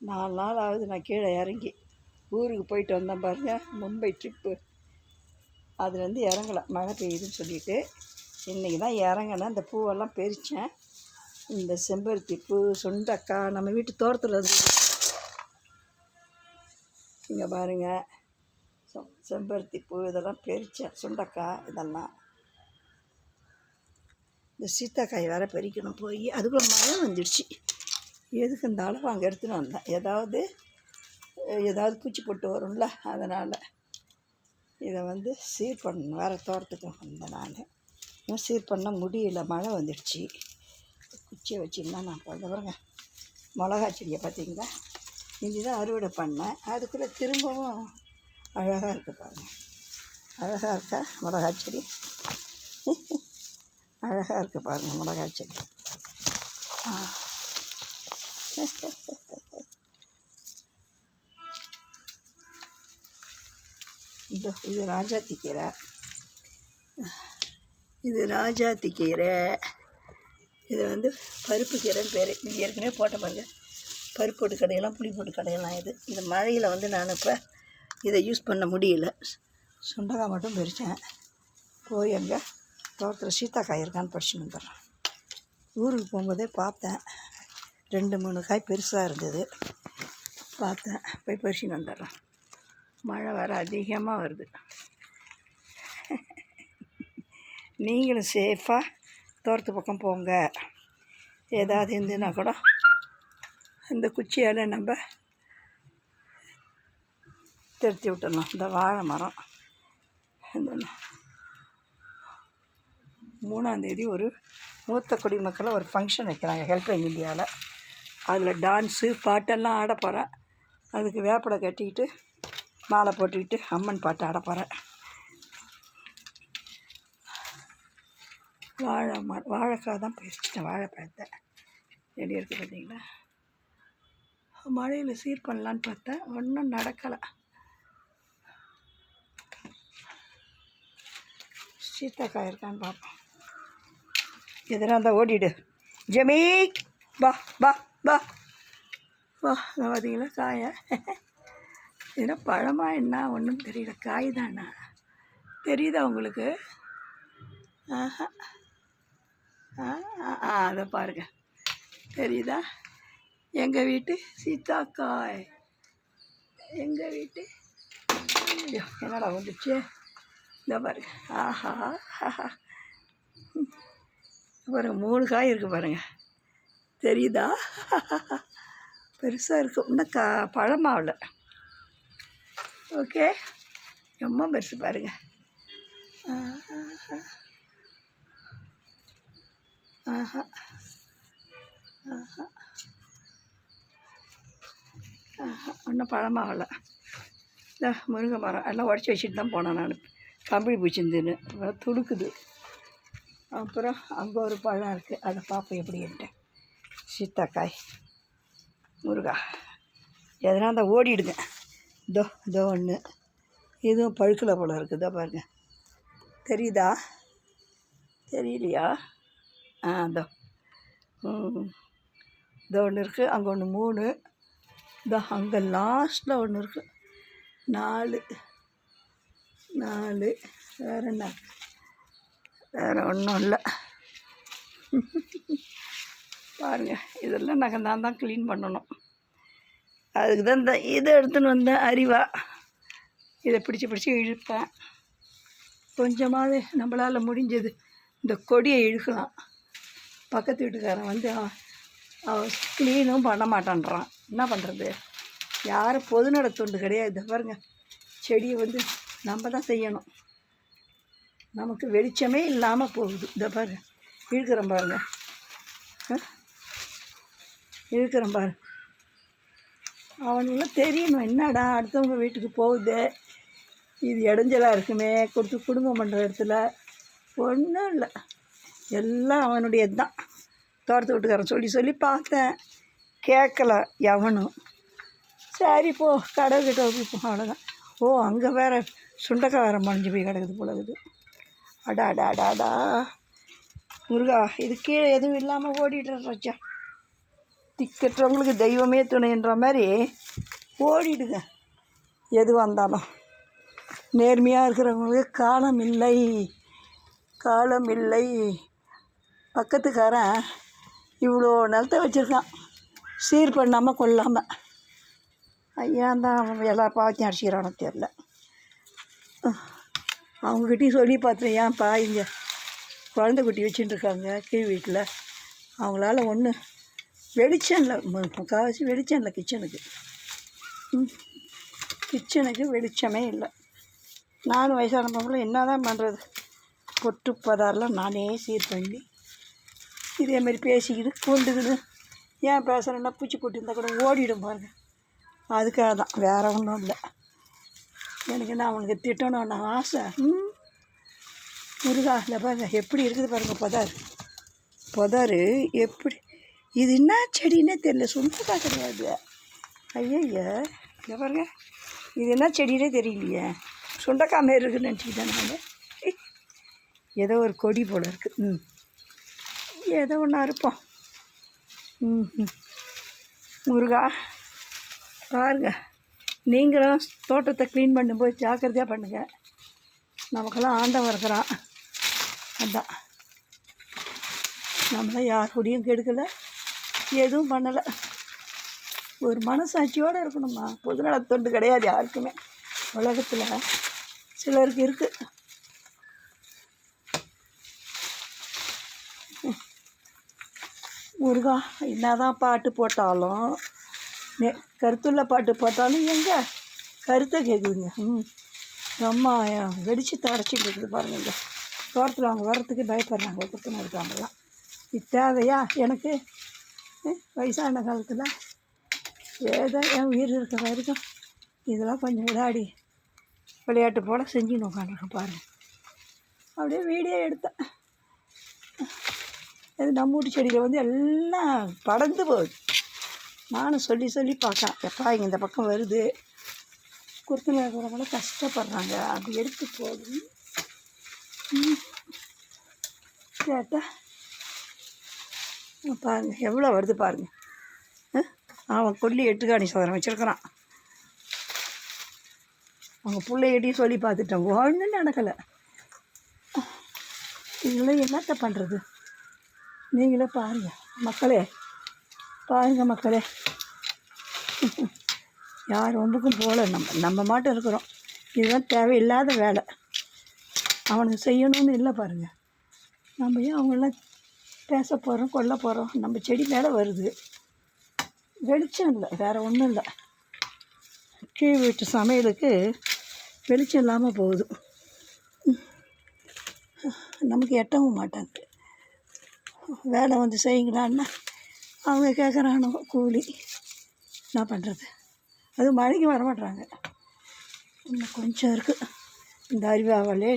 4 நாள் ஆகுது நான் கீழே இறங்கி ஊருக்கு போயிட்டு வந்தேன் பாருங்கள், மும்பை ட்ரிப்பு. அதுலேருந்து இறங்கலை, மழை பெய்யுதுன்னு சொல்லிவிட்டு. இன்றைக்கி தான் இறங்கினேன். இந்த பூவெல்லாம் பறித்தேன். இந்த செம்பருத்தி பூ, சுண்டக்காய் நம்ம வீட்டு தோட்டத்தில் இருந்து இங்கே பாருங்கள், செம்பருத்தி பூ இதெல்லாம் பறித்தேன். சுண்டக்காய் இதெல்லாம். இந்த சீத்தாக்காய் வேறு பறிக்கணும் போய். அதுக்குள்ளே மழை வந்துடுச்சு. எதுக்கு இந்த அளவு அங்கே எடுத்துன்னு வந்தேன். ஏதாவது பூச்சி போட்டு வரும்ல, அதனால் இதை வந்து சீர் பண்ணணும். வேறு தோட்டத்துக்கு வந்தேன் நான். இன்னும் சீர் பண்ண முடியல, மழை வந்துடுச்சு. குச்சியை வச்சுருந்தா நான் பாருங்க, மிளகா செடியை பார்த்தீங்களா, இன்றைக்கி தான் அறுவடை பண்ணேன். அதுக்குள்ளே திரும்பவும் அழகாக இருக்குது பாருங்கள். அழகாக இருக்கா மிளகா செடி? அழகாக இருக்குது பாருங்கள் மிளகா செடி. இது ராஜாத்தி கீரை. இது வந்து பருப்பு கீரைன்னு பேர். இது ஏற்கனவே போட்ட பாருங்க, பருப்பு போட்டு கடையெல்லாம், புளி போட்டு கடையெல்லாம். இது மழையில் வந்து நான் இப்போ இதை யூஸ் பண்ண முடியல. சுண்டக்காய் மட்டும் பறித்தேன். போய் அங்கே தோட்டத்தில் சீத்தாக்காய் இருக்கான்னு பறிச்சுன்னு வந்துடுறேன். ஊருக்கு போகும்போதே பார்த்தேன், 2-3 காய் பெருசாக இருந்தது. பார்த்தேன், போய் பறிச்சுன்னு வந்துடுறேன். மழை வேறு அதிகமாக வருது. நீங்களும் சேஃபாக தோட்டத்து பக்கம் போங்க. ஏதாவது இருந்துன்னா கூட இந்த குச்சியால் நம்ம திருத்தி விட்டுடலாம். இந்த வாழை மரம் இந்த 3ஆம் தேதி ஒரு மூத்த குடிமக்களை ஒரு ஃபங்க்ஷன் வைக்கிறாங்க ஹெல்ப்லைன் இந்தியாவில். அதில் டான்ஸு பாட்டெல்லாம் ஆட போகிறேன். அதுக்கு வேப்படை கட்டிக்கிட்டு மாலை போட்டுக்கிட்டு அம்மன் பாட்டு ஆட போகிறேன். வாழைக்காய் தான் பறிச்சிட்டேன். வாழைப்பழத்தை ரெடி இருக்குது பார்த்தீங்களா. மழையில் சீர் பண்ணலான்னு பார்த்தேன், ஒன்றும் நடக்கலை. சீத்தாக்காய் இருக்கான்னு பார்ப்போம். எதனா இருந்தால் ஓடிடு ஜெமி, பா பா பா வா. பார்த்தீங்களா காயை? ஏன்னா பழமாக என்ன ஒன்றும் தெரியல. காய் தானா தெரியுதா உங்களுக்கு? ஆஹா, அதை பாருங்க, தெரியுதா? எங்கள் வீட்டு சீத்தாக்காய், எங்கள் வீட்டு. என்னடா வந்துச்சு? இந்த பாருங்க. ஆஹா, பாருங்க 3 காய் இருக்குது பாருங்கள், தெரியுதா? பெருசாக இருக்குது. இன்னும் பழமாகல. ஓகே, ரொம்ப பெருசு பாருங்கள். ஆஹா, இன்னும் பழமாகலை. இந்த முருங்கை மரம் எல்லாம் உடச்சி வச்சுட்டு தான் போனேன் நான். கம்பளி பூச்சிருந்துன்னு துடுக்குது. அப்புறம் அங்கே ஒரு பழம் இருக்குது, அதை பார்ப்போம் எப்படின்ட்டு. சீத்தாக்காய், முருகா எதனா தான் ஓடிடுங்க. இதோ ஒன்று. இதுவும் பழுக்கலை போல் இருக்குதா பாருங்க, தெரியுதா? தெரியலையா? இதோ ஒன்று இருக்குது. அங்கே ஒன்று 3. அங்கே லாஸ்ட்டில் ஒன்று இருக்குது. 4. வேறு என்ன? வேறு ஒன்றும் இல்லை. பாருங்கள், இதெல்லாம் நான் தான் க்ளீன் பண்ணணும். அதுக்கு தான் இந்த இதை எடுத்துன்னு வந்தேன், அரிவா. இதை பிடிச்சி இழுப்பேன். கொஞ்சமாவது நம்மளால் முடிஞ்சது இந்த கொடியை இழுக்கலாம். பக்கத்து வீட்டுக்காரன் வந்து க்ளீனும் பண்ண மாட்டேன்றான். என்ன பண்ணுறது? யாரும் பொதுநட தொண்டு கிடையாது. பாருங்க, செடியை வந்து நம்ம தான் செய்யணும். நமக்கு வெளிச்சமே இல்லாமல் போகுது. இதை பாருங்க, இழுக்கிறேன் பாருங்க, இழுக்கிறேன் பாரு. அவனுங்களாம் தெரியணும், என்னடா அடுத்தவங்க வீட்டுக்கு போகுது, இது இடைஞ்சலாக இருக்குமே குடும்பம் பண்ணுற இடத்துல. ஒன்றும் இல்லை, எல்லாம் அவனுடையது தான். தோட்டத்து வீட்டுக்காரன் சொல்லி பார்த்தேன், கேட்கல எவனும். சரி போ, கடவுள்கிட்ட வைப்போம், அவ்வளோதான். அங்கே வேறு சுண்டக்காய் வேறு மறைஞ்சு போய் கிடக்குது போலகுது. அடாடாடாடா முருகா, இது கீழே எதுவும் இல்லாமல் ஓடிடுற ராஜா. திக்கற்றவங்களுக்கு தெய்வமே துணைன்ற மாதிரி ஓடிடுங்க. எதுவாக இருந்தாலும் நேர்மையாக இருக்கிறவங்களுக்கு காலம் இல்லை, காலம் இல்லை. பக்கத்துக்காரன் இவ்வளோ நிலத்தை வச்சுருக்கான், சீர் பண்ணாமல் கொள்ளாமல். ஏன் தான் அவன் எல்லா பாவத்தையும் அடிச்சுக்கிறானோ தெரில. அவங்ககிட்டையும் சொல்லி பார்த்தேன், ஏன்ப்பா இங்கே குழந்தை குட்டி வச்சுட்டு இருக்காங்க கீழ் வீட்டில், அவங்களால ஒன்று வெளிச்சம் இல்லை, முக்கால்வாசி வெளிச்சம் இல்லை கிச்சனுக்கு வெளிச்சமே இல்லை. நானும் வயசான பொங்கலும் என்ன தான் பண்ணுறது, பொட்டு பதாரெலாம் நானே சீர் பண்ணி இதேமாரி பேசிக்கிது கொண்டுக்குது. ஏன் பேசுகிறேன்னா பூச்சி போட்டுருந்தா கூட ஓடிடும் பாருங்கள். அதுக்காக தான், வேறு ஒன்றும் இல்லை. எனக்கு என்ன அவனுக்கு திட்டணும் நான் ஆசை. முருகா இல்லை பாருங்க எப்படி இருக்குது பாருங்கள் புதாரு எப்படி. இது என்ன செடின்னே தெரியல, சுண்டக்காய் கிடையாது. ஐயா இல்லை பாருங்க, இது என்ன செடினே தெரியலையே, சுண்டக்காய் மாரி இருக்குதுன்னு நினச்சிக்கிட்டேன் நான். ஏதோ ஒரு கொடி போல் இருக்குது. ஏதோ ஒன்றா இருப்போம். முருகா பாருங்க, நீங்களும் தோட்டத்தை க்ளீன் பண்ணும்போது ஜாக்கிரதையாக பண்ணுங்கள். நமக்கெல்லாம் ஆண்டவன் இருக்கிறான், அதுதான். நம்மளாம் யாருடையும் கெடுக்கலை, எதுவும் பண்ணலை. ஒரு மனசாட்சியோடு இருக்கணுமா. பொதுநல தொண்டு கிடையாது யாருக்குமே உலகத்தில், சிலருக்கு இருக்குது. முருகா என்ன தான் பாட்டு போட்டாலும், கருத்துள்ள பாட்டு போட்டாலும் எங்கே கருத்தை கேட்குதுங்க. ரொம்ப வெடித்து தடைச்சிட்டு இருக்குது பாருங்கள். தோட்டத்தில் அவங்க வர்றதுக்கு பயப்படுறாங்க, குத்துன இருக்காங்களாம். இது தேவையா எனக்கு? வயசான காலத்தில் ஏதோ என் உயிர் இருக்கிற வரைக்கும் இதெல்லாம் கொஞ்சம் விளையாட்டு போல் செஞ்சுன்னு உட்காந்துருக்கேன் பாருங்கள். அப்படியே வீடியோ எடுத்தேன். அது நம்ம வீட்டு செடியில் எல்லாம் படர்ந்து போகுது. நானும் சொல்லி பார்க்கேன், எப்பா இங்கே இந்த பக்கம் வருது, குருத்தில் இருக்கிறவங்களும் கஷ்டப்படுறாங்க, அப்படி எடுத்து போகுது. கேட்டால் பாருங்கள் எவ்வளோ வருது பாருங்கள். அவன் கொல்லி 8 காணி சோதனை வச்சுருக்கிறான். அவங்க பிள்ளைகிட்டையும் சொல்லி பார்த்துட்டோம், ஒன்றும் நடக்கலை. இதெல்லாம் என்னத்த பண்ணுறது? நீங்களே பாருங்கள் மக்களே, மக்களே. யார் ஒன்றுக்கும் போகல, நம்ம மாட்டம் இருக்கிறோம். இதுதான் தேவையில்லாத வேலை, அவனுக்கு செய்யணும்னு இல்லை பாருங்கள். நம்ம ஏன் அவங்களெலாம் பேச போகிறோம், கொல்ல போகிறோம்? நம்ம செடி மேலே வருது, வெளிச்சம் இல்லை, வேறு ஒன்றும் இல்லை. கீழ் வீட்டு சமையலுக்கு வெளிச்சம் இல்லாமல் போகுது, நமக்கு எட்டவும் மாட்டாங்க. வேலை செய்யுங்களான்னா அவங்க கேட்குறானோ கூலி, என்ன பண்ணுறது? அது மழைக்கு வரமாட்றாங்க. இன்னும் கொஞ்சம் இருக்குது. இந்த அரிவாவலே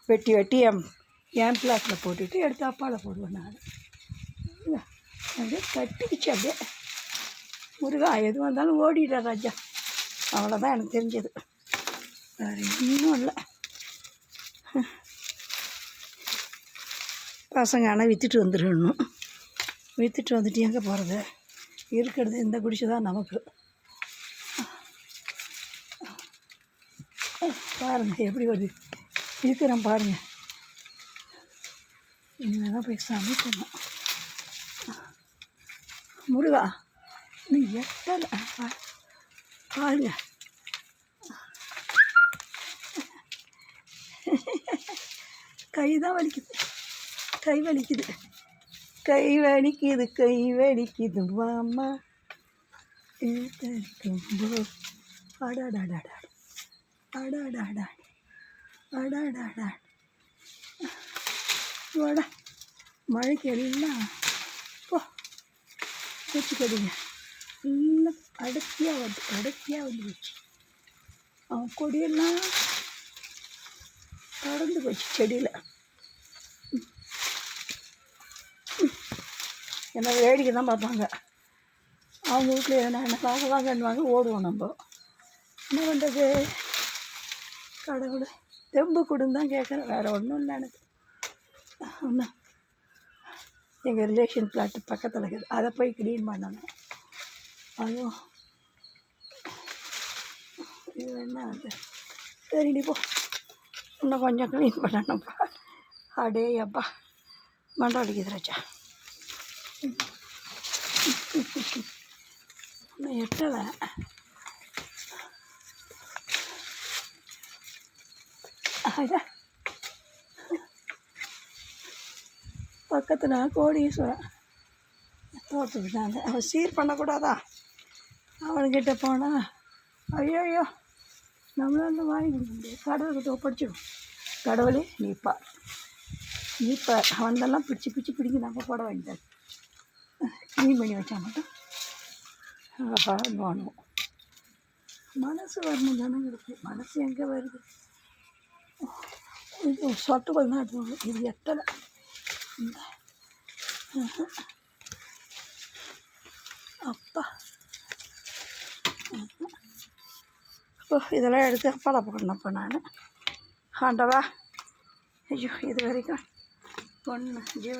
வெட்டி என் பிளாட்டில் போட்டுட்டு எடுத்து அப்பாவில் போடுவேன் நான். அப்படியே கட்டிக்கிச்சு அப்படியே. முருகா எது வந்தாலும் ஓடிடுற ராஜா, அவ்வளோதான் எனக்கு தெரிஞ்சது, வேறு இன்னும் இல்லை. பசங்க ஆனால் விற்றுட்டு வந்துடணும். விற்றுட்டு வந்துட்டு எங்கே போகிறது? இருக்கிறது இந்த குடிசை தான் நமக்கு. பாருங்கள் எப்படி வருது, இருக்கிறேன் பாருங்கள். இனிமேல் தான் போய் சமைக்கணும். முருகா நீ எட்டலை பாருங்க. கை தான் வலிக்குது, கை வலிக்குது மாமா. அடாடாடாடா அடாடாடா அடாடாடா. வாடா மழைக்கு எல்லாம் பூச்சி கொடிங்க எல்லாம் அடர்த்தியாக வந்துடுச்சு. அவன் கொடியெல்லாம் பறந்து போச்சு செடியில். என்ன வேடிக்கை தான் பார்ப்பாங்க. அவங்க வீட்டில் என்ன வாங்கன்னுவாங்க, ஓடுவோம். நம்ம என்ன பண்ணுறது? கடவுளை தெம்பு கொடுன்னு தான் கேட்குறேன், வேறு ஒன்றும் இல்லை எனக்கு. ஒன்றும் எங்கள் ரிலேஷன் பிளாட்டு பக்கத்தில் இருக்குது, அதை போய் க்ளீன் பண்ணணும். அதுவும் இது என்ன அது சரிடி போ, இன்னும் கொஞ்சம் க்ளீன் பண்ணணும்ப்பா. அடே அப்பா மண்டை அடிக்குது ராஜா. இன்னும் எட்டலை. பக்கத்தில் கோடீஸ்வரன் தோட்டத்துக்கு தான் அவன் சீர் பண்ணக்கூடாதா? அவன்கிட்ட போனால் ஐயோ நம்மளால வாங்கி கொடுக்க முடியாது. கடவுள்கிட்ட ஒப்படைச்சிடும். கடவுளே நீப்பார் நீப்பார். அவன்தெல்லாம் பிடிச்சி பிடிங்கி நம்ம போட வாங்கிட்டார். க்ளீன் பண்ணி வச்சா மட்டும் வாங்குவோம். மனசு வரணும் தானே இருக்குது. மனசு எங்கே வருது? இது சொட்டுகள் தான் எடுத்துவாங்க. இது எட்டலை. அப்பா இதெல்லாம் எடுத்து அப்பால போடணும்ப்பா நான். ஆண்டவா ஐயோ இது வரைக்கும் பொண்ணு ஜீவ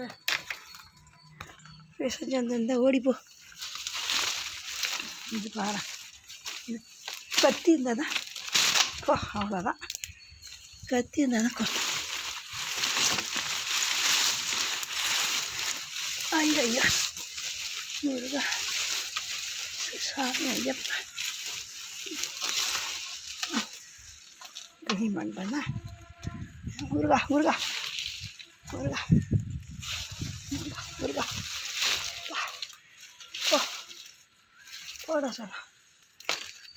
விசஞ்சந்த ஓடிப்போ. இது பாரு, இது கத்தி இருந்தால் தான் போ, அவ்வளோதான். கத்தி இருந்தால் தான் கொ ஐயா முருகா சாமி ஐயப்பா. க்ளீன் பண்ணா முருகா முருகா முருகா முருகா முருகா போ போட சொல்ல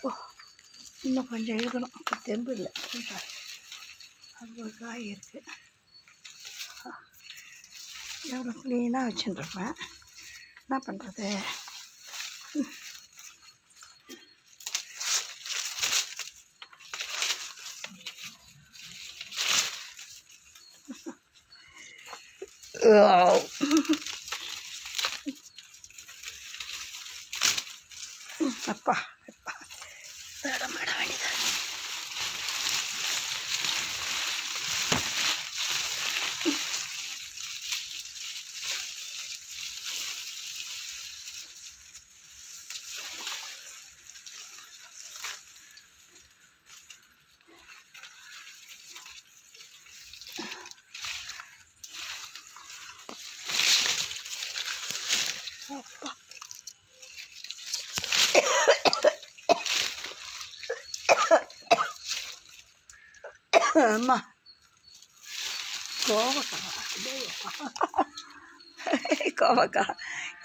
போ. இன்னும் கொஞ்சம் இழுக்கணும். தெம்பு இல்லை. அது ஒரு காய் இருக்குது. எவ்வளோ க்ளீனாக வச்சுட்டுருப்பேன். என்ன பண்ணுறது? அப்பா அப்பா தடம் விட வேண்டியது. அப்பா அம்மா கோவக்காய்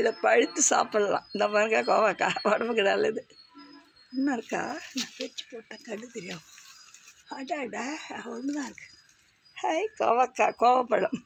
இதை பழுத்து சாப்பிட்லாம். இந்த பாருங்க கோவக்காய் உடம்புக்கு நல்லது. இன்னும் இருக்கா? நான் வச்சு போட்டேன் கண்டு தெரியும். அடாடா ஒன்று தான் இருக்குது. ஹாய் கோவக்காய் கோவப்பழம்.